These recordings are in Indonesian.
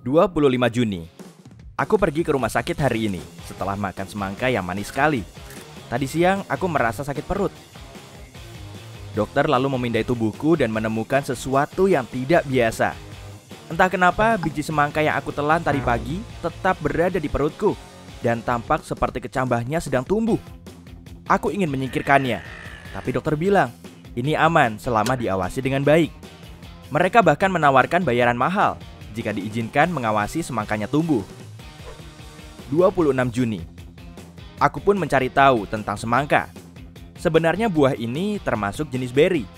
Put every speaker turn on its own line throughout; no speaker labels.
25 Juni. Aku pergi ke rumah sakit hari ini setelah makan semangka yang manis sekali. Tadi siang aku merasa sakit perut. Dokter lalu memindai tubuhku dan menemukan sesuatu yang tidak biasa. Entah kenapa biji semangka yang aku telan tadi pagi tetap berada di perutku dan tampak seperti kecambahnya sedang tumbuh. Aku ingin menyingkirkannya, tapi dokter bilang ini aman selama diawasi dengan baik. Mereka bahkan menawarkan bayaran mahal jika diizinkan mengawasi semangkanya tumbuh. 26 Juni. Aku pun mencari tahu tentang semangka. Sebenarnya buah ini termasuk jenis beri.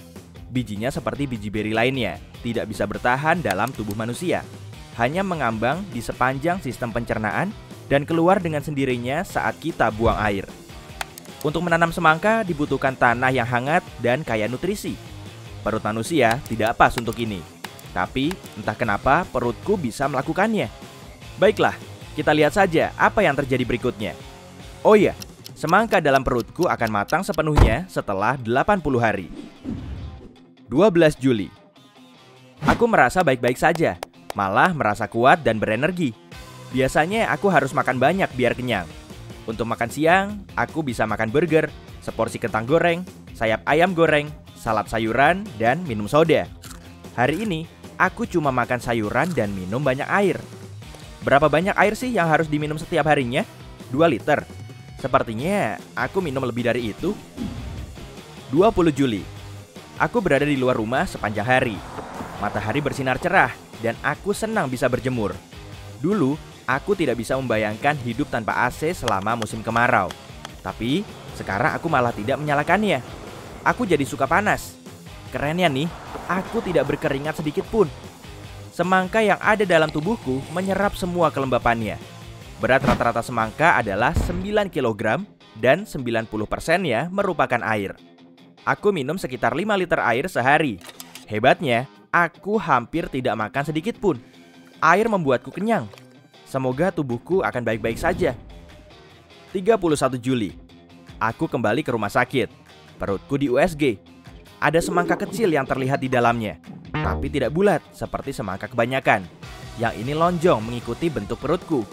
Bijinya seperti biji beri lainnya, tidak bisa bertahan dalam tubuh manusia. Hanya mengambang di sepanjang sistem pencernaan dan keluar dengan sendirinya saat kita buang air. Untuk menanam semangka dibutuhkan tanah yang hangat dan kaya nutrisi. Perut manusia tidak pas untuk ini. Tapi entah kenapa perutku bisa melakukannya. Baiklah, kita lihat saja apa yang terjadi berikutnya. Oh iya, semangka dalam perutku akan matang sepenuhnya setelah 80 hari. 12 Juli. Aku merasa baik-baik saja, malah merasa kuat dan berenergi. Biasanya aku harus makan banyak biar kenyang. Untuk makan siang, aku bisa makan burger, seporsi kentang goreng, sayap ayam goreng, salad sayuran, dan minum soda. Hari ini, aku cuma makan sayuran dan minum banyak air. Berapa banyak air sih yang harus diminum setiap harinya? 2 liter. Sepertinya aku minum lebih dari itu. 20 Juli. Aku berada di luar rumah sepanjang hari. Matahari bersinar cerah dan aku senang bisa berjemur. Dulu, aku tidak bisa membayangkan hidup tanpa AC selama musim kemarau. Tapi, sekarang aku malah tidak menyalakannya. Aku jadi suka panas. Kerennya nih, aku tidak berkeringat sedikit pun. Semangka yang ada dalam tubuhku menyerap semua kelembapannya. Berat rata-rata semangka adalah 9 kg dan 90%-nya merupakan air. Aku minum sekitar 5 liter air sehari. Hebatnya, aku hampir tidak makan sedikit pun. Air membuatku kenyang. Semoga tubuhku akan baik-baik saja. 31 Juli. Aku kembali ke rumah sakit. Perutku di USG. Ada semangka kecil yang terlihat di dalamnya, tapi tidak bulat seperti semangka kebanyakan. Yang ini lonjong mengikuti bentuk perutku.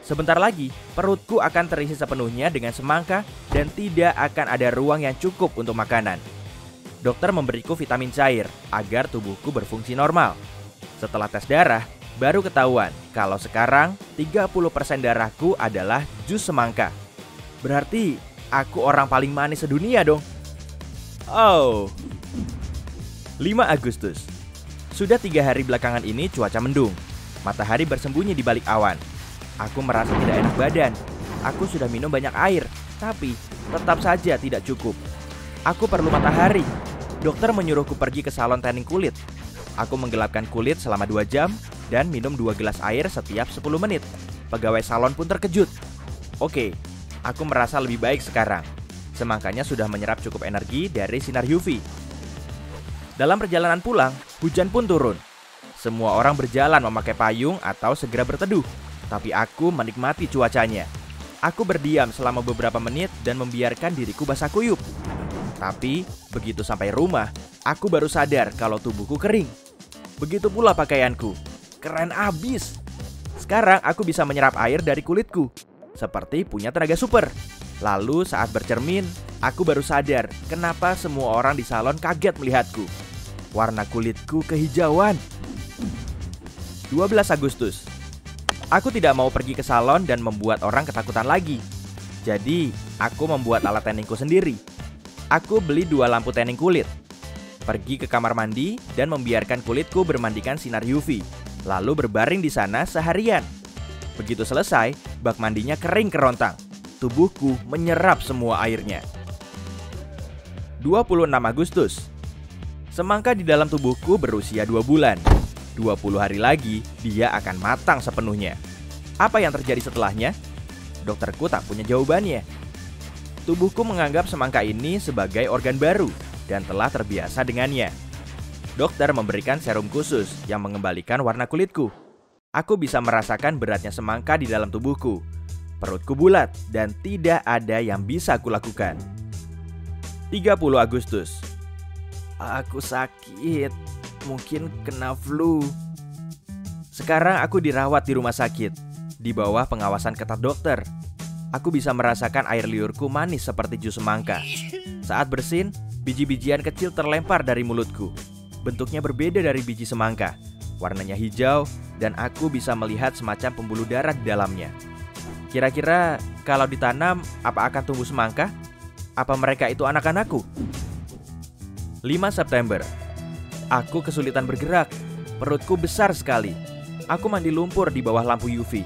Sebentar lagi, perutku akan terisi sepenuhnya dengan semangka dan tidak akan ada ruang yang cukup untuk makanan. Dokter memberiku vitamin cair agar tubuhku berfungsi normal. Setelah tes darah, baru ketahuan kalau sekarang 30% darahku adalah jus semangka. Berarti aku orang paling manis sedunia dong. Oh, 5 Agustus. Sudah 3 hari belakangan ini cuaca mendung. Matahari bersembunyi di balik awan. Aku merasa tidak enak badan. Aku sudah minum banyak air, tapi tetap saja tidak cukup. Aku perlu matahari. Dokter menyuruhku pergi ke salon tanning kulit. Aku menggelapkan kulit selama 2 jam dan minum 2 gelas air setiap 10 menit. Pegawai salon pun terkejut. Oke, aku merasa lebih baik sekarang. Semangkanya sudah menyerap cukup energi dari sinar UV. Dalam perjalanan pulang, hujan pun turun. Semua orang berjalan memakai payung atau segera berteduh. Tapi aku menikmati cuacanya. Aku berdiam selama beberapa menit dan membiarkan diriku basah kuyup. Tapi, begitu sampai rumah, aku baru sadar kalau tubuhku kering. Begitu pula pakaianku. Keren abis. Sekarang aku bisa menyerap air dari kulitku. Seperti punya tenaga super. Lalu saat bercermin, aku baru sadar kenapa semua orang di salon kaget melihatku. Warna kulitku kehijauan. 12 Agustus. Aku tidak mau pergi ke salon dan membuat orang ketakutan lagi. Jadi, aku membuat alat tanningku sendiri. Aku beli 2 lampu tanning kulit. Pergi ke kamar mandi dan membiarkan kulitku bermandikan sinar UV. Lalu berbaring di sana seharian. Begitu selesai, bak mandinya kering kerontang. Tubuhku menyerap semua airnya. 26 Agustus. Semangka di dalam tubuhku berusia 2 bulan. 20 hari lagi, dia akan matang sepenuhnya. Apa yang terjadi setelahnya? Dokterku tak punya jawabannya. Tubuhku menganggap semangka ini sebagai organ baru dan telah terbiasa dengannya. Dokter memberikan serum khusus yang mengembalikan warna kulitku. Aku bisa merasakan beratnya semangka di dalam tubuhku. Perutku bulat dan tidak ada yang bisa kulakukan. 30 Agustus. Aku sakit, mungkin kena flu. Sekarang aku dirawat di rumah sakit, di bawah pengawasan ketat dokter. Aku bisa merasakan air liurku manis seperti jus semangka. Saat bersin, biji-bijian kecil terlempar dari mulutku. Bentuknya berbeda dari biji semangka. Warnanya hijau, dan aku bisa melihat semacam pembuluh darah di dalamnya. Kira-kira kalau ditanam, apa akan tumbuh semangka? Apa mereka itu anak-anakku? 5 September. Aku kesulitan bergerak. Perutku besar sekali. Aku mandi lumpur di bawah lampu UV.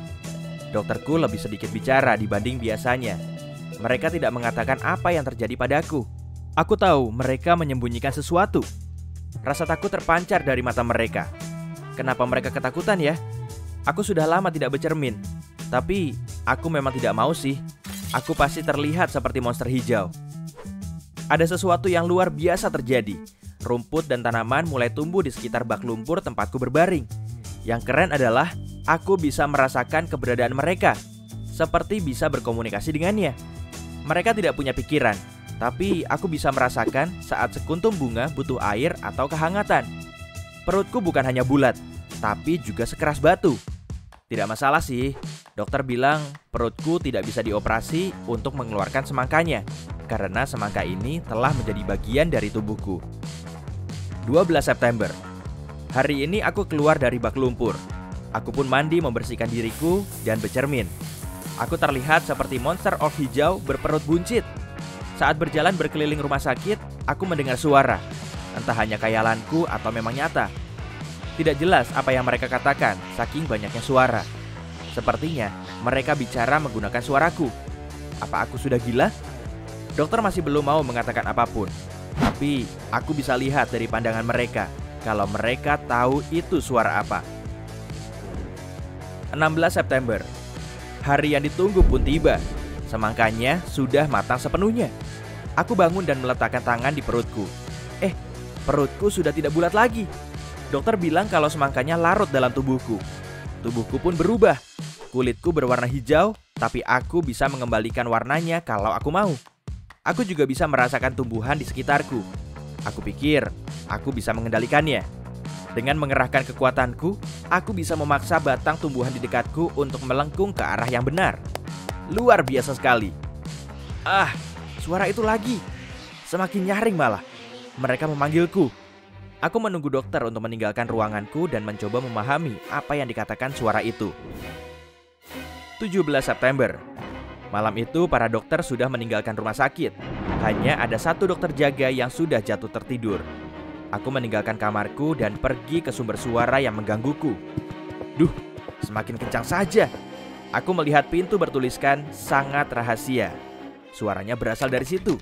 Dokterku lebih sedikit bicara dibanding biasanya. Mereka tidak mengatakan apa yang terjadi padaku. Aku tahu mereka menyembunyikan sesuatu. Rasa takut terpancar dari mata mereka. Kenapa mereka ketakutan ya? Aku sudah lama tidak bercermin. Tapi aku memang tidak mau sih. Aku pasti terlihat seperti monster hijau. Ada sesuatu yang luar biasa terjadi. Rumput dan tanaman mulai tumbuh di sekitar bak lumpur tempatku berbaring. Yang keren adalah aku bisa merasakan keberadaan mereka, seperti bisa berkomunikasi dengannya. Mereka tidak punya pikiran, tapi aku bisa merasakan saat sekuntum bunga butuh air atau kehangatan. Perutku bukan hanya bulat, tapi juga sekeras batu. Tidak masalah sih, dokter bilang perutku tidak bisa dioperasi untuk mengeluarkan semangkanya, karena semangka ini telah menjadi bagian dari tubuhku. 12 September. Hari ini aku keluar dari bak lumpur. Aku pun mandi membersihkan diriku dan bercermin. Aku terlihat seperti monster orc hijau berperut buncit. Saat berjalan berkeliling rumah sakit, aku mendengar suara. Entah hanya khayalanku atau memang nyata. Tidak jelas apa yang mereka katakan, saking banyaknya suara. Sepertinya mereka bicara menggunakan suaraku. Apa aku sudah gila? Dokter masih belum mau mengatakan apapun. Tapi aku bisa lihat dari pandangan mereka kalau mereka tahu itu suara apa. 16 September. Hari yang ditunggu pun tiba. Semangkanya sudah matang sepenuhnya. Aku bangun dan meletakkan tangan di perutku. Perutku sudah tidak bulat lagi. Dokter bilang kalau semangkanya larut dalam tubuhku. Tubuhku pun berubah. Kulitku berwarna hijau, tapi aku bisa mengembalikan warnanya kalau aku mau. Aku juga bisa merasakan tumbuhan di sekitarku. Aku pikir aku bisa mengendalikannya. Dengan mengerahkan kekuatanku, aku bisa memaksa batang tumbuhan di dekatku untuk melengkung ke arah yang benar. Luar biasa sekali. Suara itu lagi. Semakin nyaring malah. Mereka memanggilku. Aku menunggu dokter untuk meninggalkan ruanganku dan mencoba memahami apa yang dikatakan suara itu. 17 September. Malam itu para dokter sudah meninggalkan rumah sakit. Hanya ada satu dokter jaga yang sudah jatuh tertidur. Aku meninggalkan kamarku dan pergi ke sumber suara yang menggangguku. Duh, semakin kencang saja. Aku melihat pintu bertuliskan sangat rahasia. Suaranya berasal dari situ.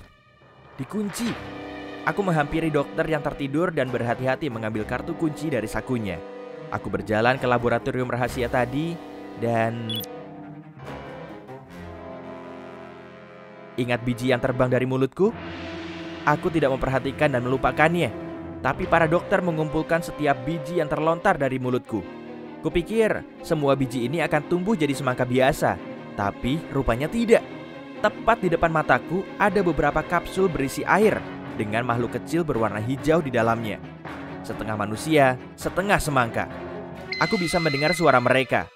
Dikunci. Aku menghampiri dokter yang tertidur dan berhati-hati mengambil kartu kunci dari sakunya. Aku berjalan ke laboratorium rahasia tadi dan... Ingat biji yang terbang dari mulutku? Aku tidak memperhatikan dan melupakannya. Tapi para dokter mengumpulkan setiap biji yang terlontar dari mulutku. Kupikir semua biji ini akan tumbuh jadi semangka biasa. Tapi rupanya tidak. Tepat di depan mataku ada beberapa kapsul berisi air dengan makhluk kecil berwarna hijau di dalamnya. Setengah manusia, setengah semangka. Aku bisa mendengar suara mereka.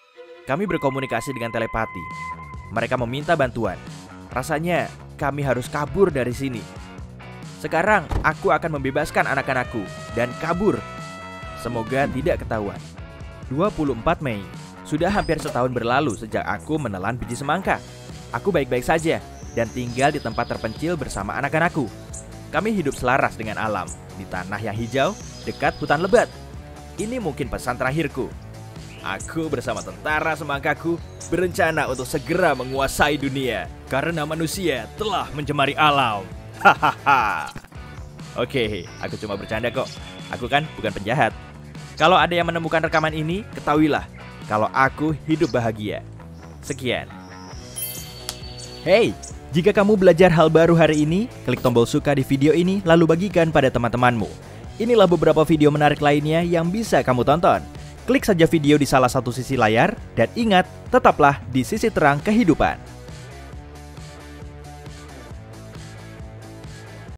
Kami berkomunikasi dengan telepati. Mereka meminta bantuan. Rasanya kami harus kabur dari sini. Sekarang aku akan membebaskan anak-anakku dan kabur. Semoga tidak ketahuan. 24 Mei. Sudah hampir setahun berlalu sejak aku menelan biji semangka. Aku baik-baik saja dan tinggal di tempat terpencil bersama anak-anakku. Kami hidup selaras dengan alam di tanah yang hijau dekat hutan lebat. Ini mungkin pesan terakhirku. Aku bersama tentara semangkaku berencana untuk segera menguasai dunia karena manusia telah mencemari alam. Hahaha. Oke, aku cuma bercanda kok. Aku kan bukan penjahat. Kalau ada yang menemukan rekaman ini, ketahuilah kalau aku hidup bahagia. Sekian. Hey, jika kamu belajar hal baru hari ini, klik tombol suka di video ini lalu bagikan pada teman-temanmu. Inilah beberapa video menarik lainnya yang bisa kamu tonton. Klik saja video di salah satu sisi layar dan ingat, tetaplah di sisi terang kehidupan.